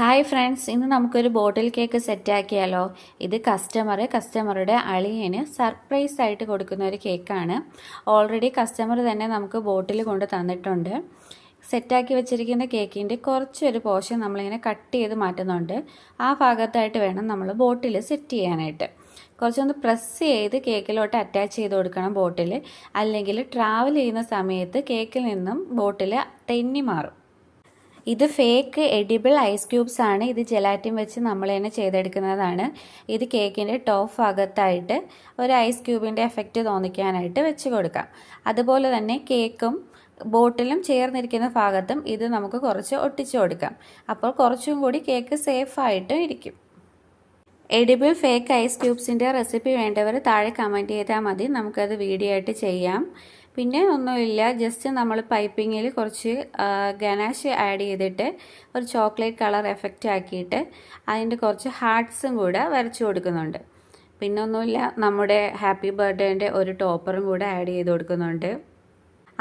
Hi friends, ഇന്ന് നമുക്കൊരു ബോട്ടിൽ cake സെറ്റാക്കിയാലോ. ഇത് കസ്റ്റമറുടെ അളിയന് സർപ്രൈസ് ആയിട്ട് കൊടുക്കുന്ന ഒരു കേക്കാണ്. ഓൾറെഡി കസ്റ്റമർ തന്നെ നമുക്ക് ബോട്ടിൽ കൊണ്ട് തന്നിട്ടുണ്ട്. സെറ്റാക്കി വെച്ചിരിക്കുന്ന കേക്കിൻ്റെ കുറച്ചൊരു പോർഷൻ നമ്മളിങ്ങനെ കട്ട് ചെയ്ത് മാറ്റുന്നുണ്ട്. ആ ഭാഗത്തായിട്ട് വേണം നമ്മൾ ബോട്ടിൽ സെറ്റ് ചെയ്യാനായിട്ട്. കുറച്ചൊന്ന് പ്രസ് ചെയ്ത് കേക്കിലോട്ട് അറ്റാച്ച് ചെയ്ത് കൊടുക്കണം ബോട്ടിൽ. അല്ലെങ്കിൽ ട്രാവൽ ചെയ്യുന്ന സമയത്ത് കേക്കിൽ നിന്നും ബോട്ടിൽ തെന്നി മാറും. ഇത് ഫേക്ക് എഡിബിൾ ഐസ് ക്യൂബ്സ് ആണ്. ഇത് ജെലാറ്റിൻ വെച്ച് നമ്മൾ തന്നെ ചെയ്തെടുക്കുന്നതാണ്. ഇത് കേക്കിൻ്റെ ടോപ്പ് ഭാഗത്തായിട്ട് ഒരു ഐസ് ക്യൂബിൻ്റെ എഫക്റ്റ് തോന്നിക്കാനായിട്ട് വെച്ച് കൊടുക്കാം. അതുപോലെ തന്നെ കേക്കും ബോട്ടിലും ചേർന്നിരിക്കുന്ന ഭാഗത്തും ഇത് നമുക്ക് കുറച്ച് ഒട്ടിച്ചു കൊടുക്കാം. അപ്പോൾ കുറച്ചും കൂടി കേക്ക് സേഫായിട്ട് ഇരിക്കും. എഡിബിൾ ഫേക്ക് ഐസ് ക്യൂബ്സിൻ്റെ റെസിപ്പി വേണ്ടവർ താഴെ കമൻറ്റ് ചെയ്താൽ മതി. നമുക്കത് വീഡിയോ ആയിട്ട് ചെയ്യാം. പിന്നെ ഒന്നുമില്ല, ജസ്റ്റ് നമ്മൾ പൈപ്പിങ്ങിൽ കുറച്ച് ഗനാഷ് ആഡ് ചെയ്തിട്ട് ഒരു ചോക്ലേറ്റ് കളർ എഫക്റ്റ് ആക്കിയിട്ട് അതിൻ്റെ കുറച്ച് ഹാർട്ട്സും കൂടെ വരച്ചു കൊടുക്കുന്നുണ്ട്. പിന്നെ ഒന്നുമില്ല, നമ്മുടെ ഹാപ്പി ബർത്ത്ഡേൻ്റെ ഒരു ടോപ്പറും കൂടെ ആഡ് ചെയ്ത് കൊടുക്കുന്നുണ്ട്.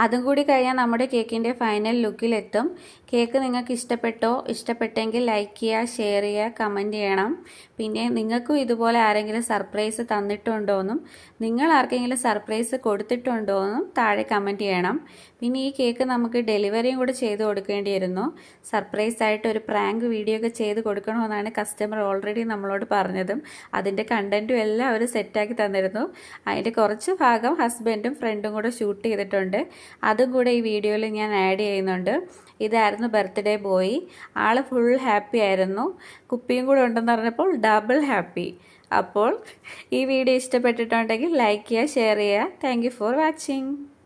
അതും കൂടി കഴിഞ്ഞാൽ നമ്മുടെ കേക്കിൻ്റെ ഫൈനൽ ലുക്കിലെത്തും. കേക്ക് നിങ്ങൾക്ക് ഇഷ്ടപ്പെട്ടെങ്കിൽ ലൈക്ക് ചെയ്യുക, ഷെയർ ചെയ്യുക, കമൻറ്റ് ചെയ്യണം. പിന്നെ നിങ്ങൾക്കും ഇതുപോലെ ആരെങ്കിലും സർപ്രൈസ് തന്നിട്ടുണ്ടോയെന്നും നിങ്ങൾ ആർക്കെങ്കിലും സർപ്രൈസ് കൊടുത്തിട്ടുണ്ടോയെന്നും താഴെ കമൻറ്റ് ചെയ്യണം. പിന്നെ ഈ കേക്ക് നമുക്ക് ഡെലിവറിയും കൂടെ ചെയ്ത് കൊടുക്കേണ്ടിയിരുന്നു. സർപ്രൈസ് ആയിട്ട് ഒരു പ്രാങ്ക് വീഡിയോ ഒക്കെ ചെയ്ത് കൊടുക്കണമെന്നാണ് കസ്റ്റമർ ഓൾറെഡി നമ്മളോട് പറഞ്ഞതും അതിൻ്റെ കണ്ടൻറ്റും എല്ലാം അവർ സെറ്റാക്കി തന്നിരുന്നു. അതിൻ്റെ കുറച്ച് ഭാഗം ഹസ്ബൻഡും ഫ്രണ്ടും കൂടെ ഷൂട്ട് ചെയ്തിട്ടുണ്ട്. അതും കൂടെ ഈ വീഡിയോയിൽ ഞാൻ ആഡ് ചെയ്യുന്നുണ്ട്. ഇതായിരുന്നു ബർത്ത്ഡേ ബോയ്. ആൾ ഫുൾ ഹാപ്പി ആയിരുന്നു. കുപ്പിയും കൂടെ ഉണ്ടെന്ന് പറഞ്ഞപ്പോൾ ഡബിൾ ഹാപ്പി. അപ്പോൾ ഈ വീഡിയോ ഇഷ്ടപ്പെട്ടിട്ടുണ്ടെങ്കിൽ ലൈക്ക് ചെയ്യുക, ഷെയർ ചെയ്യുക. Thank you for watching.